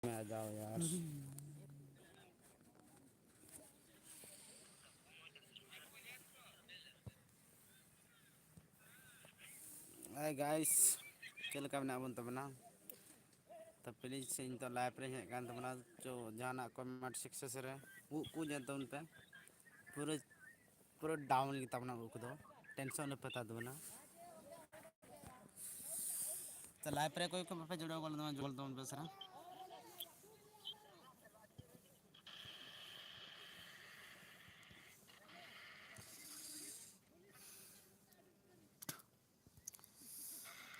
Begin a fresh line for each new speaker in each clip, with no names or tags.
में आ जाओ यार। हाय गाइस, चल का बना बन तबना तब प्लीज से इन तो लाइव रे हेज कान तबना जो जाना कमेंट सक्सेस रे वो को जानता उन पे पूरा पूरा डाउन की तबना वो को दो टेंशन न पता दबना तो लाइव रे कोई को पे जुड़ो बोल दो जोल दो उन पे सरा।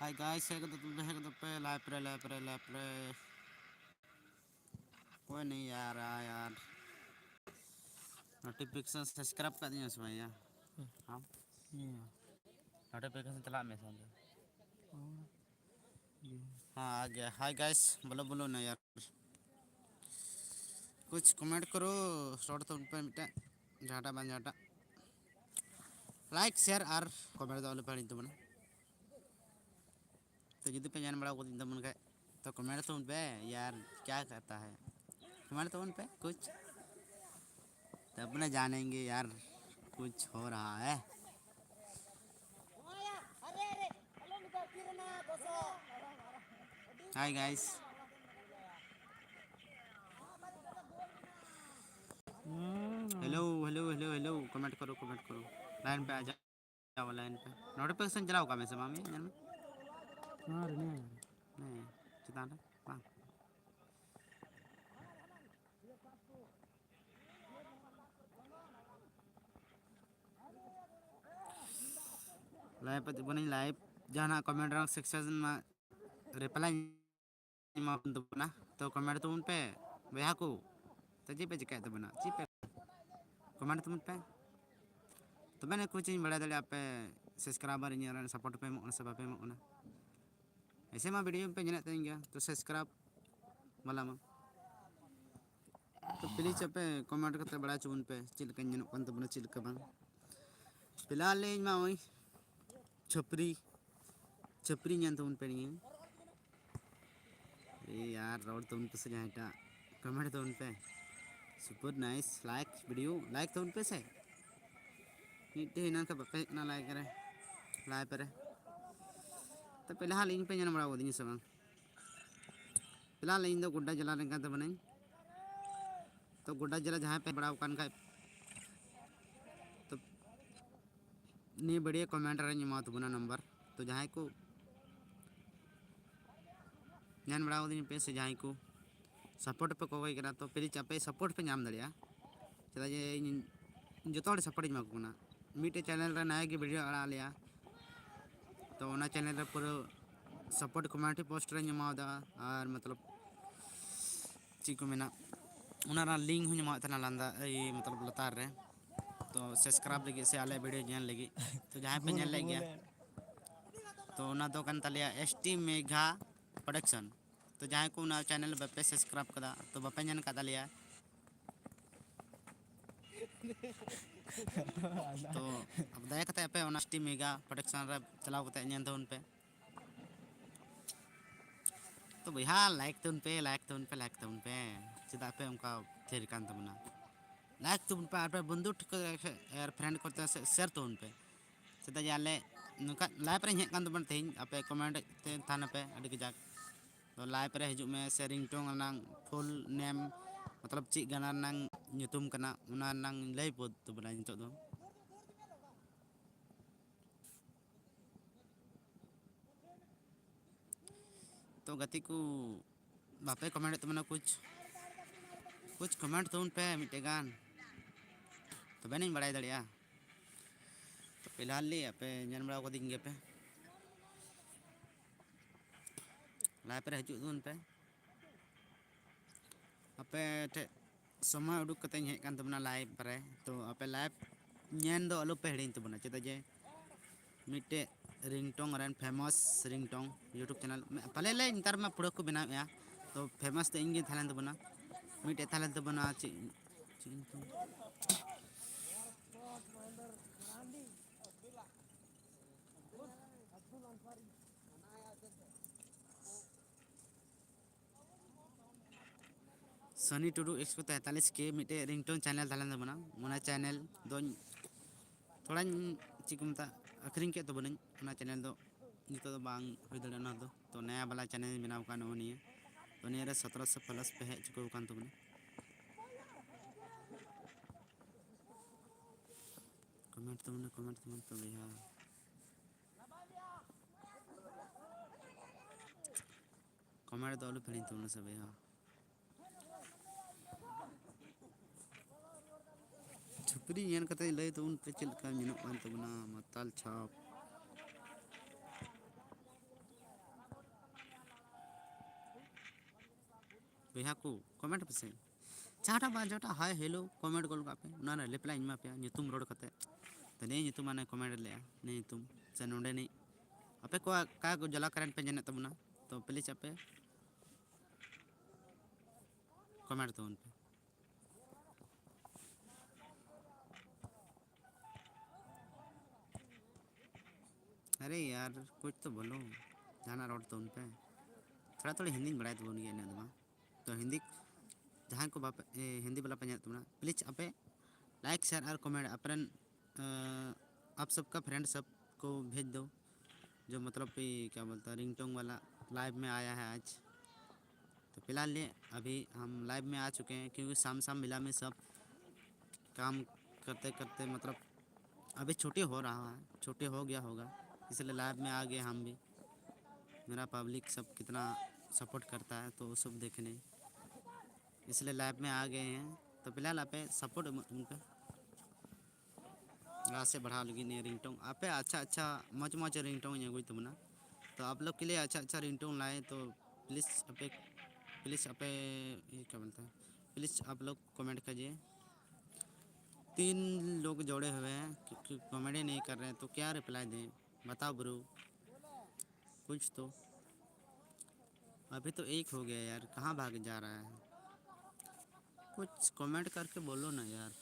हाय गाइस, है तो पे लाइव रे कोई नहीं यार यार नोटिफिकेशन सब्सक्राइब कर दिया उसमें यार। हाँ नोटिफिकेशन चला में समझो। हाँ आ गया। हाय गाइस, बोलो बोलो ना यार, कुछ कमेंट करो शॉर्ट तो उन पे मिटे झाटा बन झाटा लाइक शेयर और कमेंट दो पे तो बना तो जुदी पे जान बड़ा को दिन मन का तो कमेंट तो उन पे यार क्या कहता है, कमेंट तो उन पे कुछ तब ना जानेंगे यार कुछ हो रहा है। Hi guys, hello hello hello hello comment करो लाइन पे आ जाओ लाइन पे नोटिफिकेशन चलाओ का मैं से मामी जान में नहीं चितान बांग लाइव पे बनी लाइव जहाँ कमेंट रंग सेक्शन में रिप्लाई मा तो बना तो कमेंट तो उन पे भैया को तो जी पे चिकाय तो बना जी पे कमेंट तो उन पे तो मैंने कुछ नहीं बड़ा दले आप पे सब्सक्राइबर इन सपोर्ट पे मोना सब पे मोना ऐसे माँ वीडियो पे जने तेंगे तो सब्सक्राइब वाला माँ तो प्लीज पे कमेंट करते बड़ा चुन पे चिल के जन कौन तो बना चिल के बांग फिलहाल ले माँ वही छपरी छपरी जन तो उन पे नहीं यार रोड तो उन पे से जहाँ कमेंट तो उन पे super nice like video like तो उन पे से नीटे हिना का बप्पे ना लाइक करे लाइक पे तो फिलहाल इन पे जन बड़ा वो दिन सब फिलहाल इन दो गुड्डा जला रंगा तो बनाई तो गुड्डा जला जहाँ पे बड़ा कान का तो नहीं बढ़िया कमेंट रहे जमा तो बना नंबर तो जहाँ को जान बड़ा दिन पे से जहाँ को सपोर्ट पे कोई करा तो प्लीज आप सपोर्ट पे नाम दड़िया चला जे जो तो सपोर्ट जमा को ना मीटे चैनल रे नया की वीडियो अड़ा लिया तो ना चैनल रे पूरा सपोर्ट कमेंट पोस्ट रे जमा दा और मतलब ची को मेना उना लिंक हूँ जमा तना लांदा मतलब लतार रे तो सब्सक्राइब लगी से आले वीडियो जान लगी तो जहाँ पे जान लग गया तो ना तो कन तलिया एसटी मेघा प्रोडक्शन तो जहाँ को ना चैनल बप्पे सब्सक्राइब कदा तो बप्पे जान का तलिया तो अब दया कते पे एसटी मेघा प्रोडक्शन रे चलाव कते जान तो उन पे तो भैया लाइक तो उन पे चेदा पे उनका थेर कान तमना लाइक तो उन पे आप बंधु ठिक यार फ्रेंड करते शेयर तो उन पे चेदा जाले नुका लाइव रे हेज कान तबन तेज आपे कमेंट ते थाना पे अड़ी गजाक तो लाइव रे हिजुग में शेयरिंग टोंग नंग फुल नेम मतलब ची गाना नंग nyutum कना उना नंग लई पोद तो बना नितो दो तो गति को बापे कमेंट तो मना कुछ कमेंट तो उन पे मिटे गान तो बने बड़ाई दड़िया तो फिलहाल ली पे जन बड़ा को दिंगे पे लाइव पे हजू उन पे आपे समय उडुक कते हेज कान तबना लाइव रे तो आपे लाइव ñen दो आलू पे हेडिंग तबना चेदा जे मिटे ringtone run famous ringtone YouTube channel पहले ले इंतर में पुड़ा को बनाव या तो फेमस तो इंगे थालन तबना मिटे थालन तबना ची सनी टुडू 143 के मिट्टे रिंगटोन चैनल थालेन तबना ओना चैनल दो थोड़ा चिक मता अखरिंग के तबना ओना चैनल दो नितो दो बांग हुई दड़े ओना दो तो नया वाला चैनल बनाव का नोनिए तो निया रे 1700 प्लस पे है चुको कान तबना कमेंट तो भैया कमेंट दो आलू फिलिंग तबना सब भैया छुपरी येन कते लय तो उन पे चल का मिनो कान तबना मताल छाप भैया को कमेंट पे से चाटा बाजोटा हाय हेलो कमेंट गोल का पे ना ना रिप्लाई मा पे नितुम रोड कते तो ने नितुम माने कमेंट ले ने नितुम से नोंडे नहीं अपे को का को जला करंट पे जने तबना तो प्लीज अपे कमेंट तो उन पे अरे यार कुछ तो बोलो जाना रोड तो उन पे थोड़ा थोड़ी हिंदी बढ़ाए तो बोल गया ना तो हिंदी जहाँ को बाप हिंदी वाला पंजाब तुम्हारा प्लीज अपे लाइक शेयर और कमेंट अपन आप सबका फ्रेंड सबको भेज दो जो मतलब कि क्या बोलता है रिंगटोन वाला लाइव में आया है आज तो फिलहाल ये अभी हम लाइव में आ चुके हैं क्योंकि शाम मिला में सब काम करते करते मतलब अभी छुट्टी हो रहा है छुट्टी हो गया होगा इसलिए लाइव में आ गए हम भी मेरा पब्लिक सब कितना सपोर्ट करता है तो वो सब देखने इसलिए लाइव में आ गए हैं तो फिलहाल आप सपोर्ट उनका यहाँ से बढ़ा लगी नहीं रिंगटोन आप अच्छा मच रिंगटोन अगुई तबना तो आप लोग के लिए अच्छा रिंगटोन लाए तो प्लीज़ आप ये क्या बोलता है प्लीज़ आप लोग कमेंट कीजिए 3 लोग जोड़े हुए हैं क्योंकि कमेंट नहीं कर रहे हैं तो क्या रिप्लाई दें बताओ ब्रो कुछ तो अभी तो एक हो गया यार कहाँ भाग जा रहा है कुछ कमेंट करके बोलो ना यार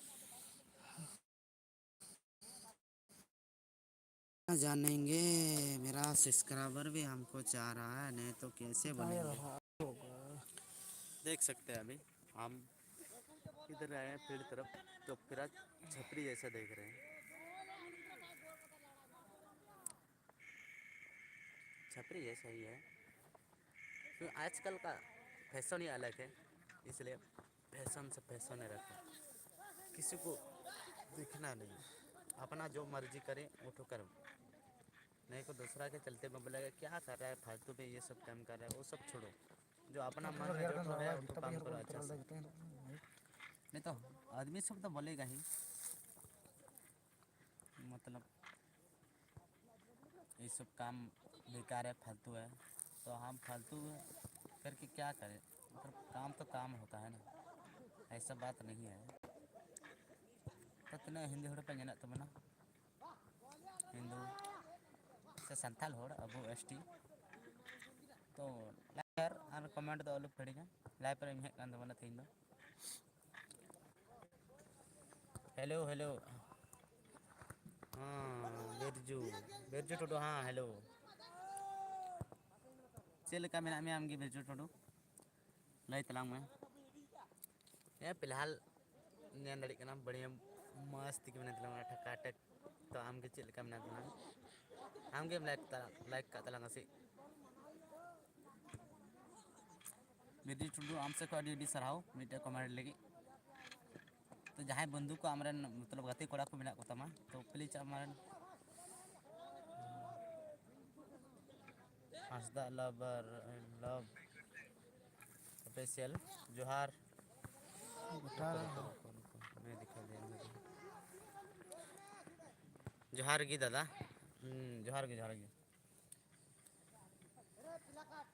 जानेंगे मेरा सब्सक्राइबर भी हमको चाह रहा है नहीं तो कैसे बनेंगे देख सकते हैं अभी हम इधर आए हैं फील्ड तरफ तो फिर छपरी जैसा देख रहे हैं छपरी जैसा ही है तो आजकल का फैशन ही अलग है इसलिए फैशन से फैशन है रखा किसी को दिखना नहीं अपना जो मर्जी करे वो तो करो नहीं को दूसरा के चलते में बोलेगा क्या कर रहा है फालतू पे ये सब काम कर रहा है वो सब छोड़ो जो अपना मन में जो है वो तो काम करो अच्छा से नहीं तो आदमी सब तो बोलेगा ही मतलब ये सब काम बेकार है फालतू है तो हम फालतू करके क्या करें मतलब काम तो काम होता है ना ऐसा बात नहीं है तो तीन हिंदी हड़ पे जनत तबना हिंदू से संथाल हड़ अबू एसटी तो लाइक और कमेंट दो आलू फेड़िया लाइव पर हेज कान तबना तीन दो हेलो हेलो हाँ बिरजू टुडू हाँ हेलो चल का मेना में आमगे बिरजू टुडू लय तलांग में ये फिलहाल ᱧᱮᱞ ᱫᱟᱲᱮᱜ ᱠᱟᱱᱟ बढ़िया मस्त की मेहनत लगा ठकाटक तो आमगे चल का मेहनत लगा आमगे लाइक का तलांग से बिरजू टुडू आम से को अडी सराव मिटे कमेंट लगी तो जहाँ बंधु को आमरन मतलब गति कोड़ा को मेना को तमा तो please Amaran Hansda love special जोहार मैं दिखा दे जोहार गी दादा जोहार गी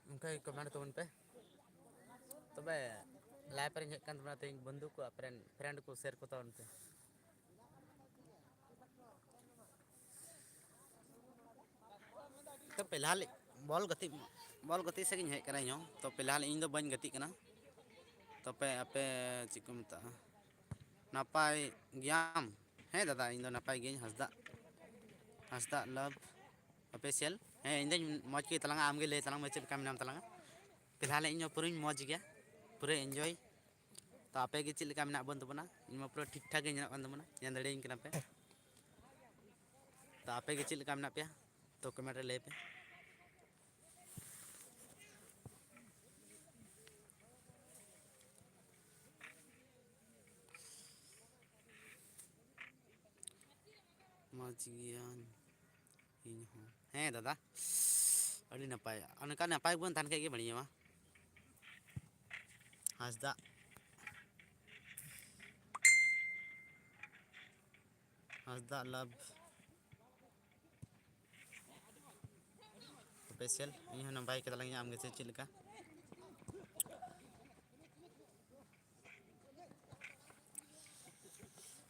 उनका कमेंट तो उन पे तो बे लाइव पर हेज कान तबना तेज बंधु को फ्रेंड को शेयर को तो उन पे तो फिलहाल बॉल गति से हेज करा तो फिलहाल इन दो बन गति कना तो पे आपे चिको मता नापाय ज्ञाम है दादा इन दो नापाय गे हंसदा लव स्पेशल है इन मज के तलांगा आमगे ले तलांग में चल का नाम तलांगा फिलहाल इन पूरी मौज गया पूरे एंजॉय तो आपे गे चेक लेका मेना बन तबना इमा पूरा ठीक ठाक गे नेलक कान तबना नेल दड़ेयिन कना पे तो आपे गे चेक लेका मेना पेया तो कमेंट रे लay पे मज गियान इन हो हे दादा अड़ी नपाय अनका नपाय बन तान के बढ़िया मा Hansda Hansda love special in नपाय के तलांग आम गे से चेक लेका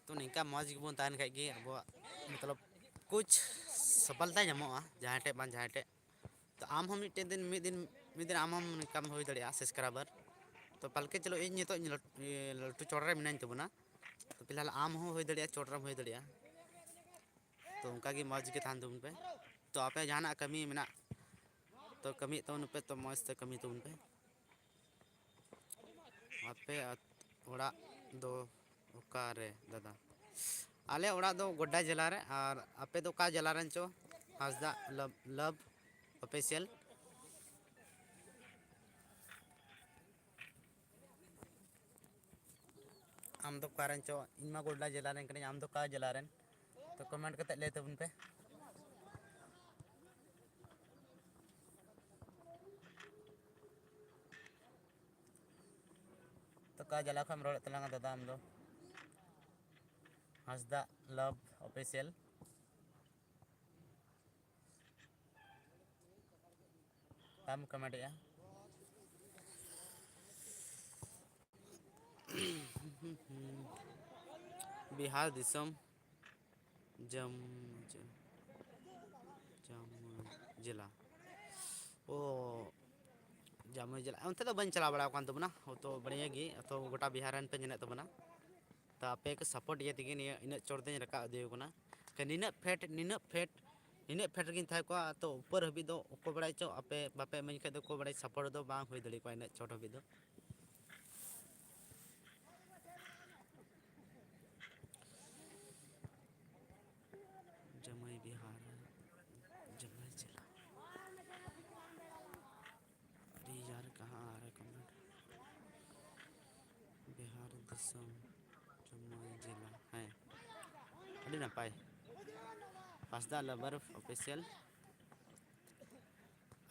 तो निका मज गिबन तान के अब मतलब कुछ सफलता ᱧᱟᱢᱚᱜᱼᱟ जहाँ टे बान जहाँ टे तो आम हम मिद दिन आम हम निकाम हो दड़िया सब्सक्राइबर तो पालके चलो इन नितो लट्टू चौड़ रे मिनाइन तबना तो फिलहाल आम हो दड़िया चौड़ रे हो दड़िया तो उनका की मज के थान तुम पे तो आपे जहाना कमी मेना तो कमी तबन पे तो मज ते कमी तबन पे आपे ओड़ा दो ओकारे दादा आले ओड़ा दो गोड्डा जिला रे और आपे दो का जिला रेन चो हासदा लव ऑफिशियल आम दो कारण चो इनमा गोड्डा जिला रेन कने आम दो का जिला रेन तो कमेंट करते ले तबन पे तो का जिला खम रोड तलांगा दादा आम दो हासदा लव ऑफिशियल काम कमेंट या बिहार दिसम जम जिला ओ जामुई जिला उनते तो बन चला बड़ा कान तबना तो बढ़िया गी तो गोटा बिहार रन पे जने तबना तो आपे के सपोर्ट ये तिगे नि इन चोरते रका दियो कना के निना फेट गिन था को तो ऊपर हबी दो को बड़ाई चो आपे बापे मन के दो को बड़ाई सपोर्ट दो बांग होई दड़ी को इन चोट हबी दो जमुई बिहार जमुई जिला अरे यार कहाँ आ रहा है कमेंट बिहार दिसम जमुई जिला है अरे ना पाए हासदा लवर ऑफिशियल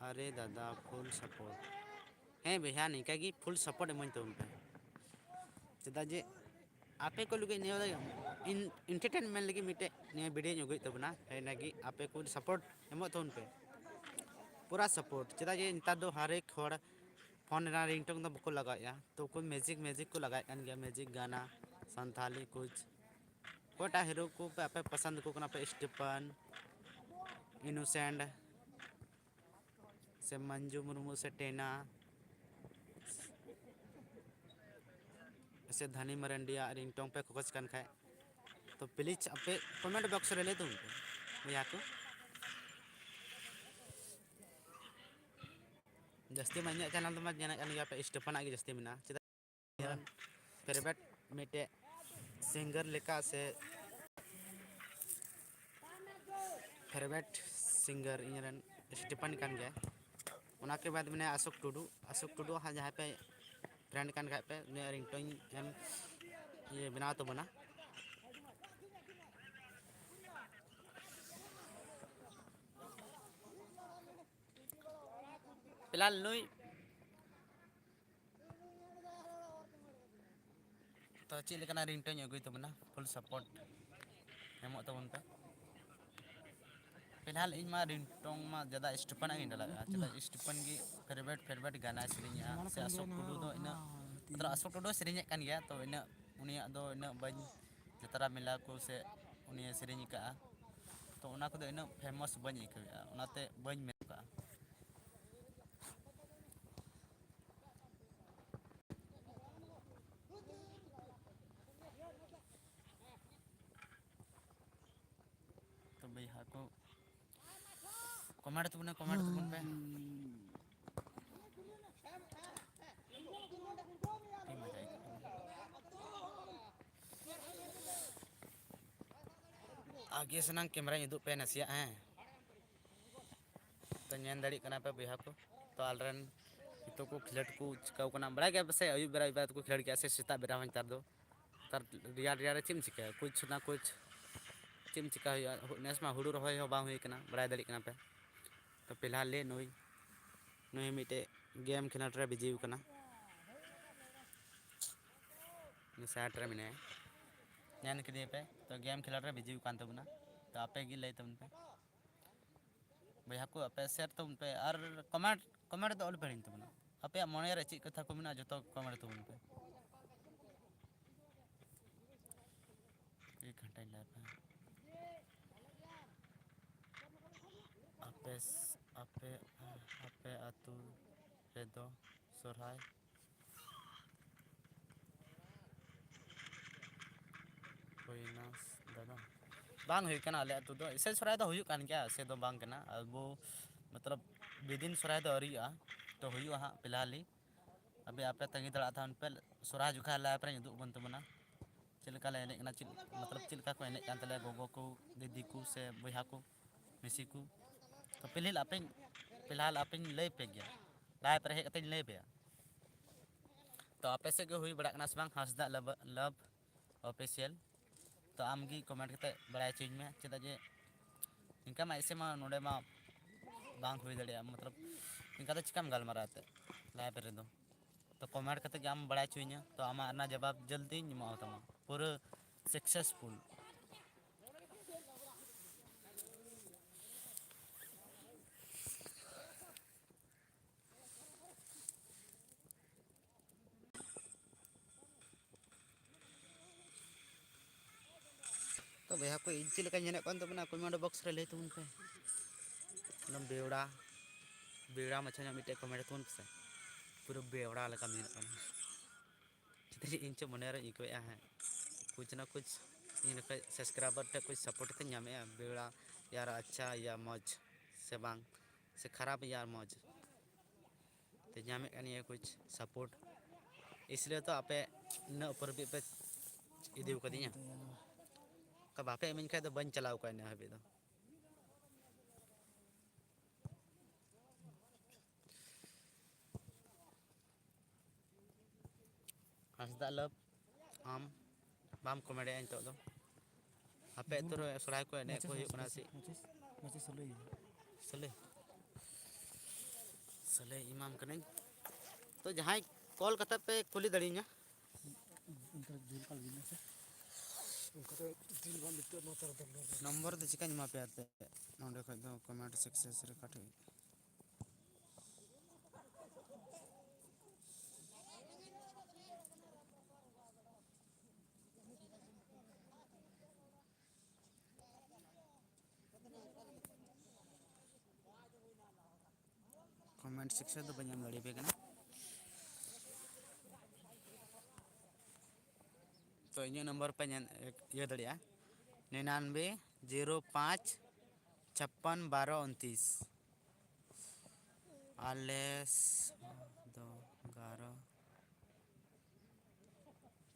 अरे दादा फुल सपोर्ट हैं भैया निका की फुल सपोर्ट एमन तो उनपे चदा जे आपे को लगे नियो इंटरटेनमेंट लगी मिटे नियो वीडियो नुगई तबना है नागी आपे को सपोर्ट एमो तो उनपे पूरा सपोर्ट चदा जे निता दो हर एक खोड़ फोन रा रिंगटोन दो बको लगाया तो कोई मैजिक को लगाया कान गया मैजिक गाना संथाली कुछ कोटा हीरो को पे आपे पसंद को कना पे स्टीफन इनोसेंट से मंजू मुर्मू से टेना से धनी मरंडिया रिंगटोन पे खोज कन खाए तो प्लीज आपे कमेंट बॉक्स रे ले तुम भैया को जस्ती मान्य चैनल तो जाना कान गया पे स्टीफन आगे जस्ती मिना चदा फेवरेट मिटे सिंगर लेका से फेवरेट सिंगर इन स्टीफन कान गया उना के बाद मैंने अशोक टुडू हाँ जहाँ पे फ्रेंड कान खाए पे ने रिंगटोन एम ये बना तो बना फिलहाल नुई तो चेक लेकना रिंगटोन अगुई तो बना फुल सपोर्ट एमो तो उनपे फिलहाल इन मा रिंगटोन मा ज़्यादा स्टीफन आगे डला चदा स्टीफन की फेवरेट गाना सेरिंगा से अशोक टुडू दो इन मतलब अशोक टुडू सेरिंग कान गया तो इन उनिया दो इन बन जतरा मिला को से उनिया सेरिंग का तो उना को दो इन फेमस बन इकया उनाते बन में का तो भैया को कमेंट तो बन पे आगे सेनांग कैमरा उदूग पे नसिया हैं तो ñen दाड़ी कना पे बया को तो आलरेन तो को खिलट को चिकाव कना बड़ा गया बसे अयुब बेरा तो को खिलट गया से सेता बेरा हन तार दो तार रिया रिया रे चिम चिका कुछ ना कुछ चिम चिका नेस मा हुडू रहोय हो बांग हुई कना बड़ा दाड़ी कना पे तो फिलहाल ले नोई नोई मिटे गेम खिलट रे बिजी कना साइड रे मिने ñan के पे तो गेम खिलट रे बिजी कान तबना तो आपे गी लई तबन पे भैया को आपे शेयर तबन पे और कमेंट कमेंट तो ऑल पे तबना आपे मने रे ची कथा को मिना जतो कमेंट तबन पे 1 घंटा लाइव है आपे आपे आपे आतु रेदो सोरहाय होइना दादा बांग हुई कना ले तो इसे सोराय तो हुई कान क्या से तो बांग कना अब मतलब विदिन सोराय तो अरिया तो हुई हां फिलहाल ही अबे आपे तंगी दड़ा था उन पे सोराय जुखा ला पे दुक बन तमना चिलका ले एने चिल मतलब चिलका को एने कान तले गोगो को दीदी को से बया को मिसी को तो फिलहाल आपे ले पे गया लाइव पे हे कते ले पे तो आपे से के हुई बड़ा कना सबांग हंसदा लव ऑफिशियल तो आमगी कमेंट करते बड़ा चीज में चेदा जे इनका मा ऐसे मा नोडे मा बांग हुई दड़िया मतलब इनका तो चिकाम गलमाराते लाइव रे दो तो कमेंट करते कि आम बड़ा चुइया तो आमा ना जवाब जल्दी निमा तमा पूरा सक्सेसफुल तो भैया को इजी लेका ñene कोन तो बना कमेंट बॉक्स रे ले तुन पे नम बेवड़ा बेवड़ा मछा मिटे कमेंट तुन पे पूरा बेवड़ा लेका मिन कोन चितरी इंच मने रे इको या है कुछ ना कुछ इन का सब्सक्राइबर ते कुछ सपोर्ट ते ñame बेवड़ा यार अच्छा या मौज से बांग से खराब यार मौज ते ñame कन ये कुछ सपोर्ट इसलिए तो आपे न ऊपर भी पे इदी कदिया कब आपे मिन का तो बन चलाव का ने हबे तो हंसदा लब आम बाम कमेडी इन तो आपे तो सराय को ने को हुना सी सले सले इमाम कने तो जहां कॉल कता पे कुली दड़ीना नंबर तो चिका मा पे आते नोंडे खय दो कमेंट सक्सेस रे काटे कमेंट सेक्शन तो बनियाम लड़ी पे कना तो इन नंबर पे ये दड़िया 9905561229 आलेस दो गारो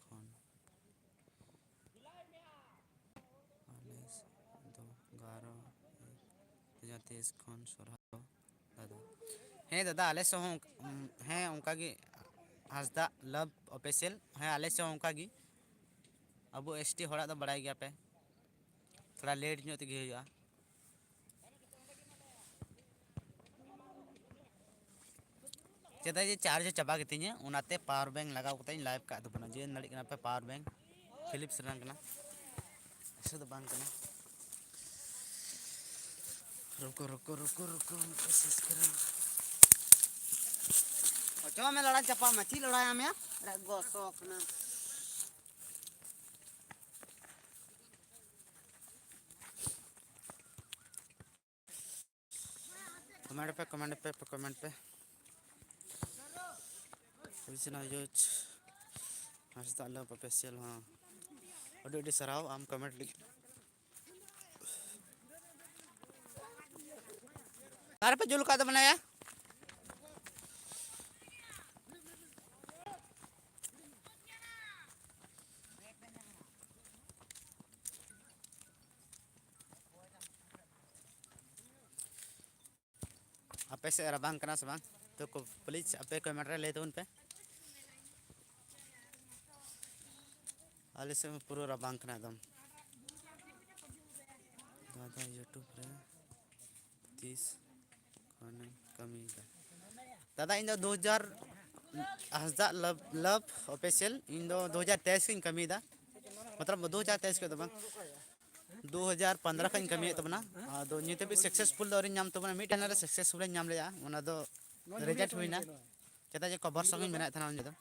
खन आलेस दो गारो 2023 खन सोरा दादा हे दादा आलेस हो हैं उनका की हंसदा लव ऑफिशियल हैं आलेस उनका की अब एसटी हड़ा तो बड़ा गया पे थोड़ा लेट ᱧᱚᱜ ᱛᱮᱜᱮ ᱦᱩᱭᱩᱜᱼᱟ चेदा जे चार्ज चाबा गतिᱧᱟ उनाते पावर बैंक लगाव कतई लाइव का तो बना जे नड़ी कना पे पावर बैंक फिलिप्स रंग कना ऐसे तो बांग कना रुको रुको रुको रुको कोशिश करें ओचो में लड़ा चपा मची लड़ाया में रे गोसोक ना कमेंट पे ना यूज हंसदा लव ऑफिशियल हां अडी सराव आम कमेंट लिख तार पे जुल का तो बनाया Apa sih rabang kena sebang? तो को प्लीज अपे कमेंट ले तो उन पे आले से पूरा रबांग कना दम दादा यूट्यूब रे 30 खाने कमी का दादा इन 2000 हजार लव लव ऑफिशियल इन 2023 की कमी दा मतलब 2023 के दबा 2015 का कमी तो बना दो नीते भी सक्सेसफुल दौरी नाम तो बना मिट हना सक्सेसफुल नाम ले जा उना दो रिजल्ट हुईना चता जे कवर संग मेना था उन दो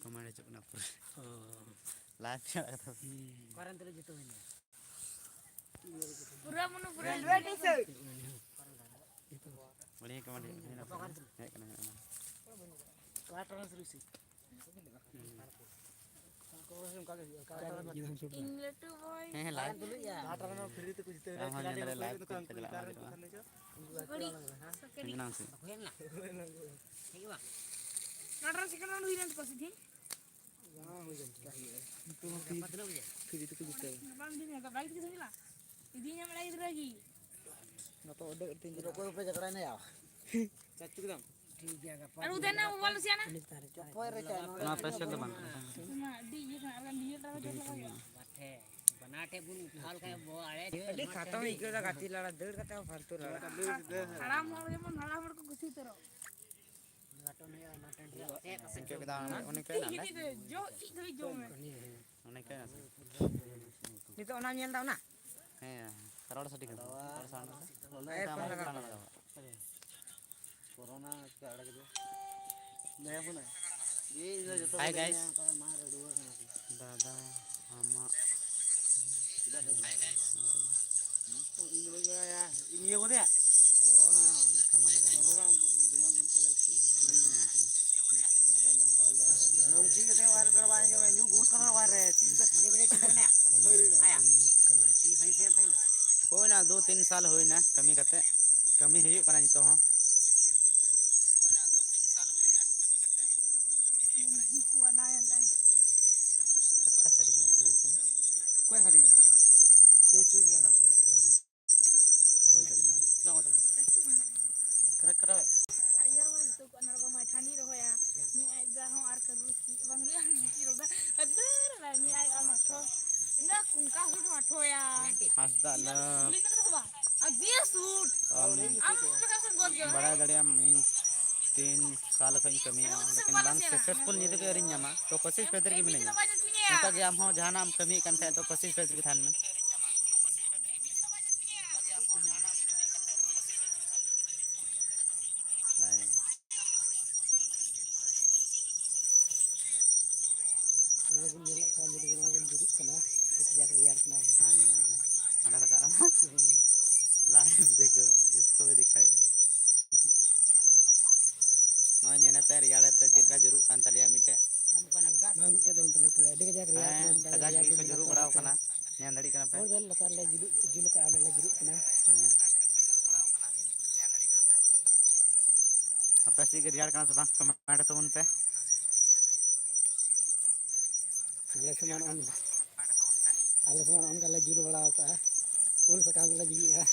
कमाने चुकना पूरा लाइफ था
कारण तेरे जितो है
पूरा मनो पूरा रेडी से
बढ़िया कमाने है करना
काटना शुरू से
इंग्लिश टू बॉय
है लाइव
काटना फिर तो कुछ तेरे
हम अंदर लाइव चला
बड़ी सकरी
नाम से
ना ठीक बा
नाटरा सिकना हुई ना तो सीधी
हां हो जाए तो फिर तो कुछ तेरे
बांध दिन का बाइक की संगला इदी ने मलाई इधर की
ना तो ऑर्डर 3 किलो कोई पे झगड़ा नहीं आ सच्ची एकदम ठीक है
और उधर ना वो वाला सियाना
कोई रे
ना पैसे तो बन
ना डी ये ना अगर डी ड्राइवर चला गया
बाटे बनाटे बुन उठाल का वो आड़े अरे खाता में इकडे गाती लड़ा दड़ का फालतू लड़ा
हराम हो गए मन हराम को खुशी तरह
गाटो नहीं आना टेंट
इनके के दान उन्हें कहना ना
जो इधर जो में
उन्हें कहना
ni to ona nyel daw na
है करोड़ सटी कर करोड़ साल
कोरोना के आड़ा के नया बुना ये इधर जतो
हाय गाइस
मार दुआ kana
दादा मामा
ini ko dia corona corona दिमाग बनता है बाबा दंगाल दे हम ठीक है वार करवाने जो न्यू बूट करना वार है चीज बड़ी बड़ी ठीक करने आया ठीक सही से था
कोई ना 2-3 साल होई ना कमी करते कमी हियो कना नितो हो
वाला है लाई
अच्छा सड़ी करना
कोई सड़ी ना चू गया ना
कोई दे
क्या होता है कर
अरे यार वो तो अनर को मैं ठानी रहो या मी आई जा हूं आर कर रुकी बंगले की रोदा अदर ला मी आई आ मठो ना कुंका सूट मठो या
हंसदा ल
बुली ना बा अब ये सूट अब लगा से गोल गया
बड़ा गड़िया में 3 साल खन कमी लेकिन बांग सक्सेसफुल नहीं तो करिन न्यामा तो कोशिश पेदर की मिलेगा उनका कि हम हो जहां हम कमी कन तो कोशिश पेदर की थान में
Aku nyelak kan jadi guna pun juruk kena kerja kerja kena
ada रखा लाइव देखो इसको भी दिखाएंगे नॉय नेने पैर यार तो चिरका जरूर कान तलिया मिटे
मैं मुझे तो उनके लिए देख जा kerja
खजा की जरूर बड़ा कना न्यान दड़ी कना पे
और दल लकार ले जुल का आने ले जरूर कना
apa sih kerja kan sebang kemarin tuh pe
ले समान on आले समान on का ले जुल बड़ा का उन सकाम ले जुल है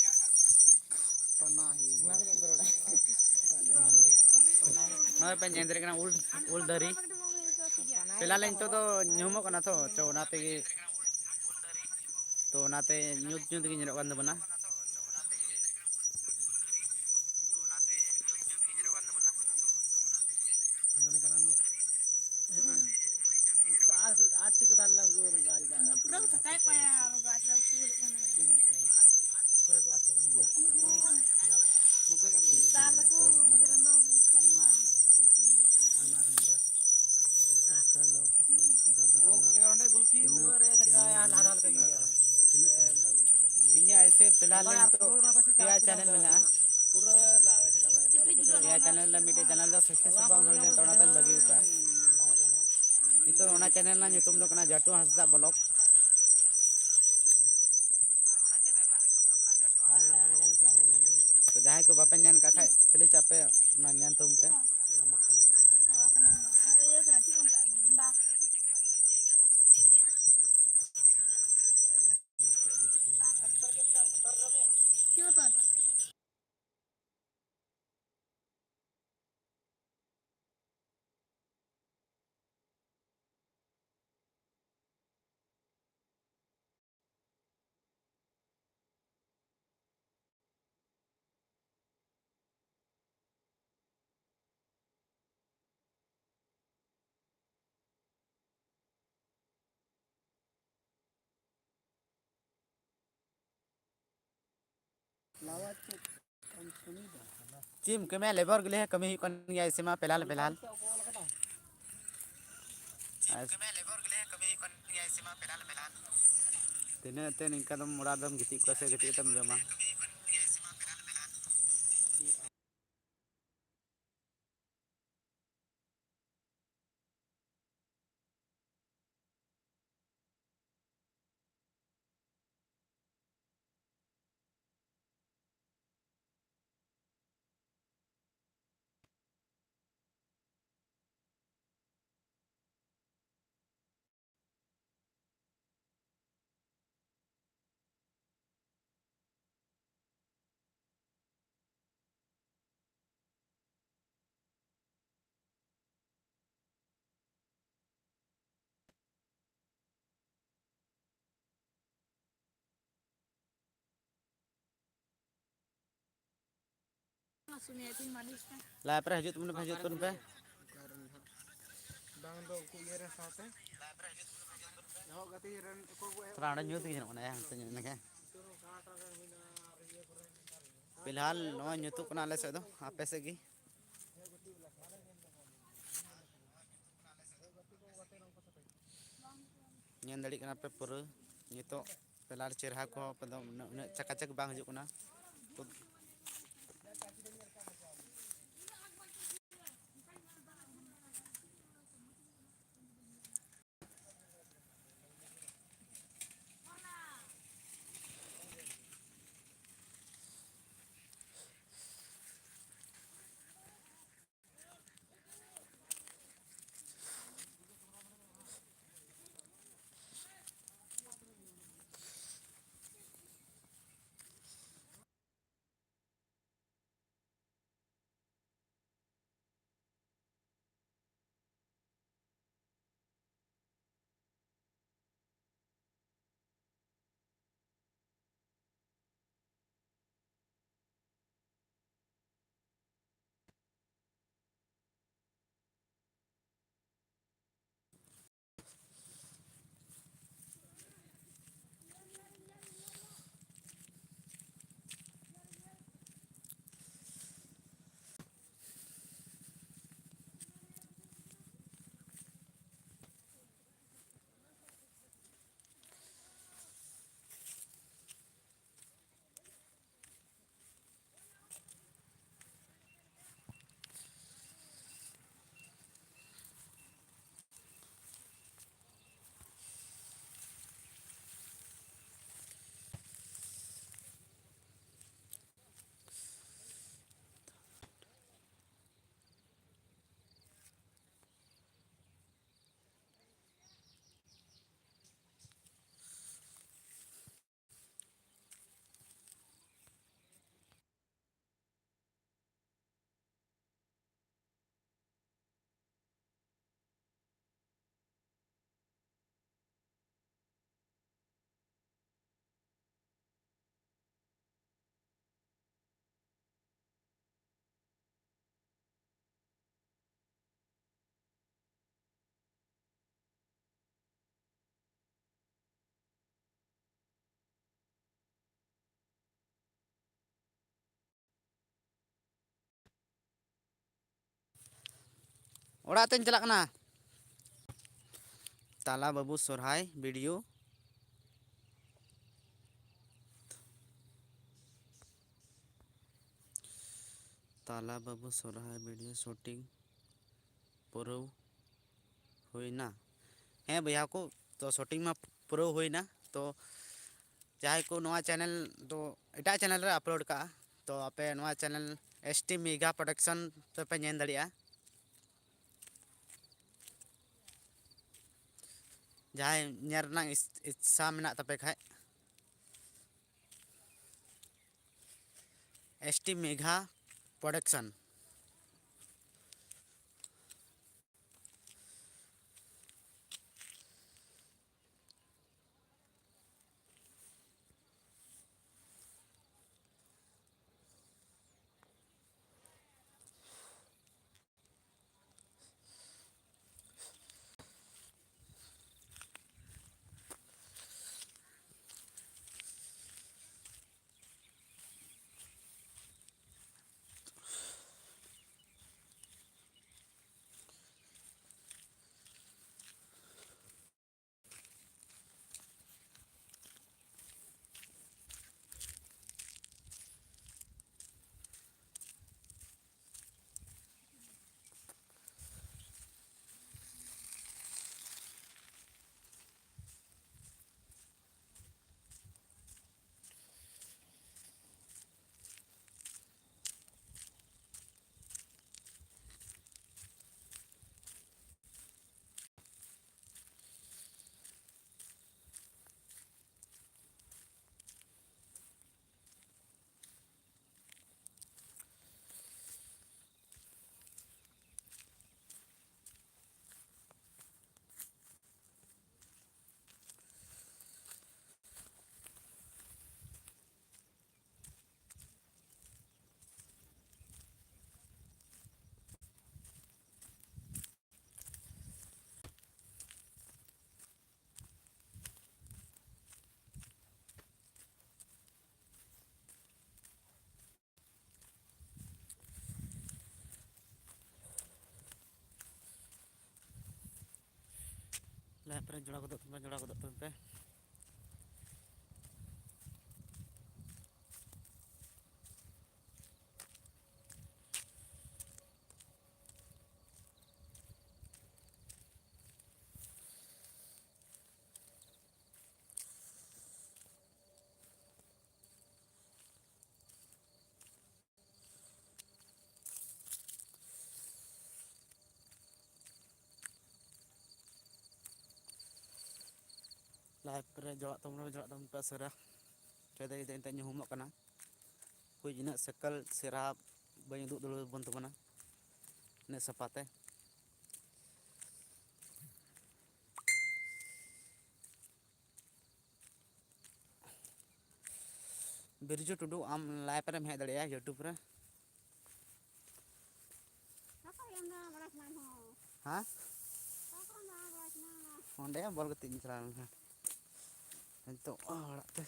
पना ही
नॉय पे जेंद्रे कना उल दरी पहला लाइन तो न्यूमो कना तो नाते की तो नाते न्यूट न्यूट की निरक बंद बना
आरती को डालना जोर गाड़ी दा
पूरा थकाय पाया और गाछ फूल तार को चरंदो थकाय पा
गोल के गंडे गुलकी रे कटा यहाँ लाल का गया
इन्हें ऐसे फिलहाल तो क्या चैनल मिला
पूरा लावे थका
क्या चैनल ला मिटे चैनल तो सक्सेस बांग होने तो ना दिन बगी का itu ona channel na YouTube do kana Jatu Hasda blog तो जहाँ को बापे जान का खाए पहले चापे ना जान तुम पे चिम के मैं लेबर गले कमी कन गया ऐसे में फिलहाल फिलहाल तेने ते निका दम मुड़ा दम गिटी को से गिटी तम जमा
Sunya itu manis kan?
ला पर हजूत तुमने हजूत तुम पे
bang do ku yere sate yo gati ren ko gue
थोड़ा न्यूज़ की जरूरत है तो न्यूज़ के फिलहाल नवा न्यूज़ को नाले से दो आप पैसे की ᱧᱮᱞ ᱫᱟᱲᱮᱭᱟᱜ ᱠᱟᱱᱟ ᱯᱮ ᱯᱩᱨᱟᱹ ᱱᱤᱛᱚᱜ ᱯᱮᱞᱟᱨ ᱪᱮᱨᱦᱟ ᱠᱚ ᱩᱱᱟᱹᱜ ᱪᱟᱠᱟᱪᱟᱠ ᱵᱟᱝ ᱦᱤᱡᱩᱜ ᱠᱟᱱᱟ ᱛᱚ ᱚᱲᱟᱜ ᱛᱮᱧ ᱪᱟᱞᱟᱜ ᱠᱟᱱᱟ ᱛᱟᱞᱟ ᱵᱟᱹᱵᱩ ᱥᱚᱨᱦᱟᱭ ᱵᱷᱤᱰᱤᱭᱳ ताला बाबू सोरहाय वीडियो शूटिंग पुरव हुईना हैं भैया को तो शूटिंग में पुरव हुईना तो जहाँ को नवा चैनल तो एटा चैनल रे अपलोड का तो आपे नवा चैनल एसटी मेगा प्रोडक्शन तो पे ñen दाड़िया जहाँ ñer ना इच्छा मेना तपे खाय एसटी मेगा प्रोडक्शन लाइफ रे जोड़ा गोदो पे लाइफ रे जोड़ा पे सरा ᱪᱮᱫ ᱤᱧ ᱧᱩᱦᱩᱢᱚᱜ ᱠᱟᱱᱟ ᱠᱩᱡ ᱤᱱᱟᱹᱜ ᱥᱮᱠᱟᱞ ᱥᱮᱨᱟ ᱵᱟᱹᱧ ᱩᱫᱩᱜ ᱫᱟᱲᱮᱭᱟᱵᱚᱱ ᱛᱟᱵᱚᱱᱟ ᱤᱱᱟᱹᱜ ᱥᱟᱯᱟᱛᱮ ᱵᱤᱨᱡᱩ ᱴᱩᱰᱩ ᱟᱢ ᱞᱟइव ᱨᱮᱢ ᱦᱮᱡ ᱫᱟᱲᱮᱭᱟᱜᱼᱟ ᱤᱭᱩᱴᱩᱵᱽ ᱨᱮ ᱦᱮᱸ ᱚᱸᱰᱮ ᱵᱚᱞ ᱜᱟᱛᱮᱜ ᱤᱧ ᱪᱟᱞᱟᱣ ᱞᱮᱱᱟ ᱱᱤᱛᱚᱜ ᱚᱲᱟᱜ ᱛᱮ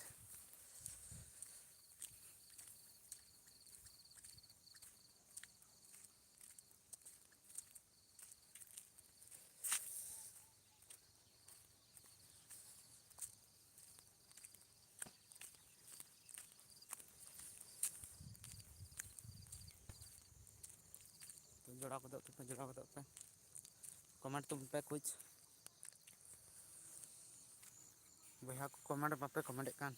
जोड़ा गोदो पे कमेंट तुम पे कुछ बया को कमेंट बापे कमेंट कान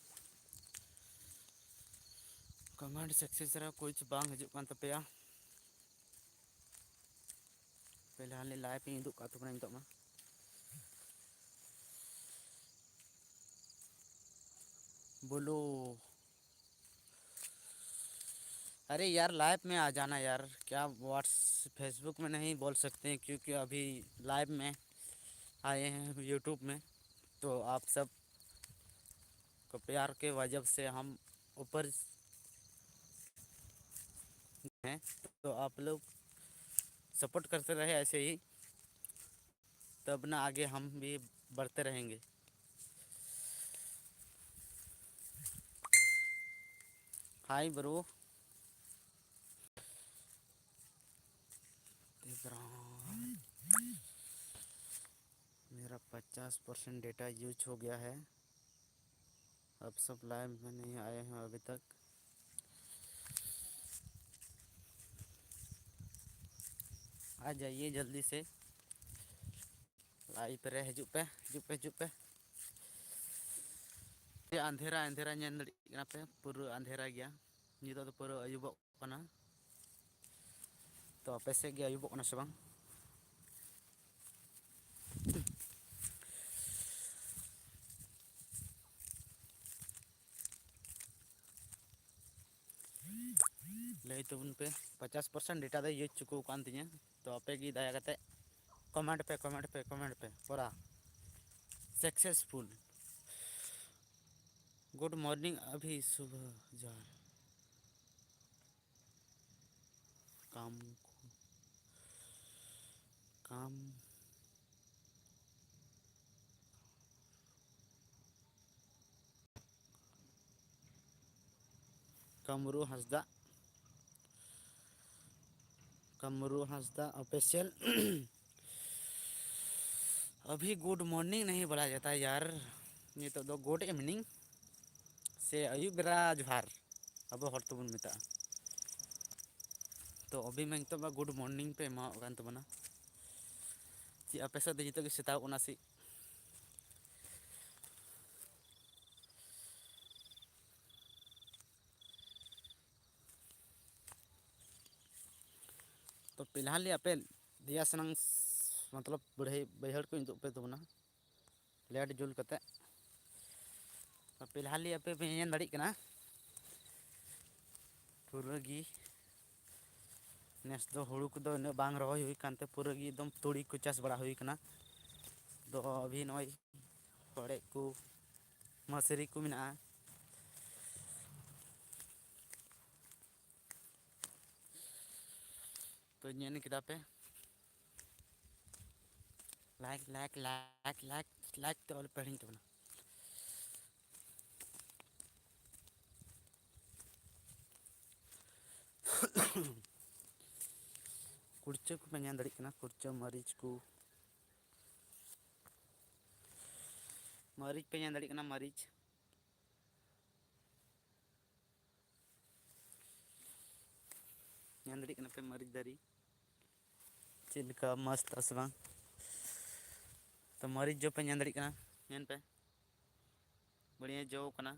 कमेंट सक्सेस रे कुछ बांग हजु कान तपेया पहले हाले लाइव इन उदुग का तबना नितो मा बोलो अरे यार लाइव में आ जाना यार क्या व्हाट्स फेसबुक में नहीं बोल सकते क्योंकि अभी लाइव में आए हैं यूट्यूब में तो आप सब को प्यार के वजह से हम ऊपर हैं तो आप लोग सपोर्ट करते रहे ऐसे ही तब ना आगे हम भी बढ़ते रहेंगे हाय ब्रो मेरा 50% डेटा यूज हो गया है अब सब लाइव में नहीं आए हैं अभी तक आ जाइए जल्दी से लाइव रे हजू पे अंधेरा पे पूरा अंधेरा गया नितो तो पूरा अयुबो कना तो आपे से गया अयुबो कना से बांग लई तो उन पे 50% डेटा दे यूज चुको कान तिया तो आपे की दया करते कमेंट पे पूरा सक्सेसफुल गुड मॉर्निंग अभी सुबह जा काम कमरू हंसदा ऑफिशियल अभी गुड मॉर्निंग नहीं बोला जाता यार ये तो गुड इवनिंग से अयुब बेरा जोहार अब हर तो बन मेता तो अभी मैं तो गुड मॉर्निंग पे एमा कान तबना ची आपे से जितो के सेता ओना सी तो फिलहाल आपे दिया सनंग मतलब बढ़ई को इंदो पे तबना लेट जुल कते फिलहाल आपे पे दाड़ी कना पूरा गी नेस दो हुड़ू को इन बांग रही हुई कानते पूरा गी एकदम तुड़ी को चाष बड़ा हुई कना तो अभी नई हड़े को मसरी को मिना तो ñen kita पे लाइक तो ऑल पढ़ी तो ना कुर्चो को पे ñan दाड़ी कना कुर्चो मरीच को मरीच पे ᱧᱮᱞ ᱫᱟᱲᱮᱭᱟᱜ ᱠᱟᱱᱟ मरीच ᱧᱮᱞ ᱫᱟᱲᱮᱭᱟᱜ ᱠᱟᱱᱟ ᱯᱮ मरीच दारी चेद लेका मस्त आसे बांग तो मरीच जो पे ᱧᱮᱞ दाड़ी कना ᱧᱮᱞ पे बढ़िया जो कना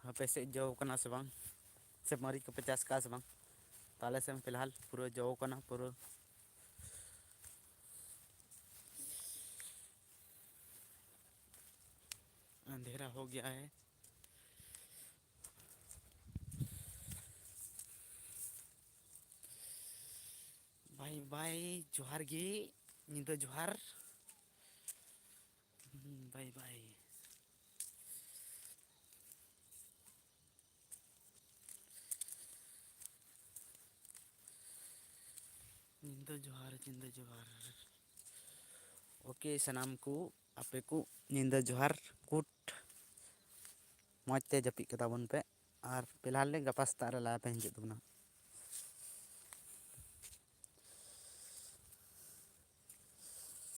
आपे से जो कना से बांग से मरीच को 50 का से बांग ताले से फिलहाल पूरा जो कना पूरा अंधेरा हो गया है भाई भाई जोहार गी निंदा जोहार भाई भाई निंदा जोहार ओके सनाम को आपे को निंदा जोहार कुट मौजते जपी कताबन पे और फिलहाल ले गपा सेताग रे लाइव पे हिजुग तबना।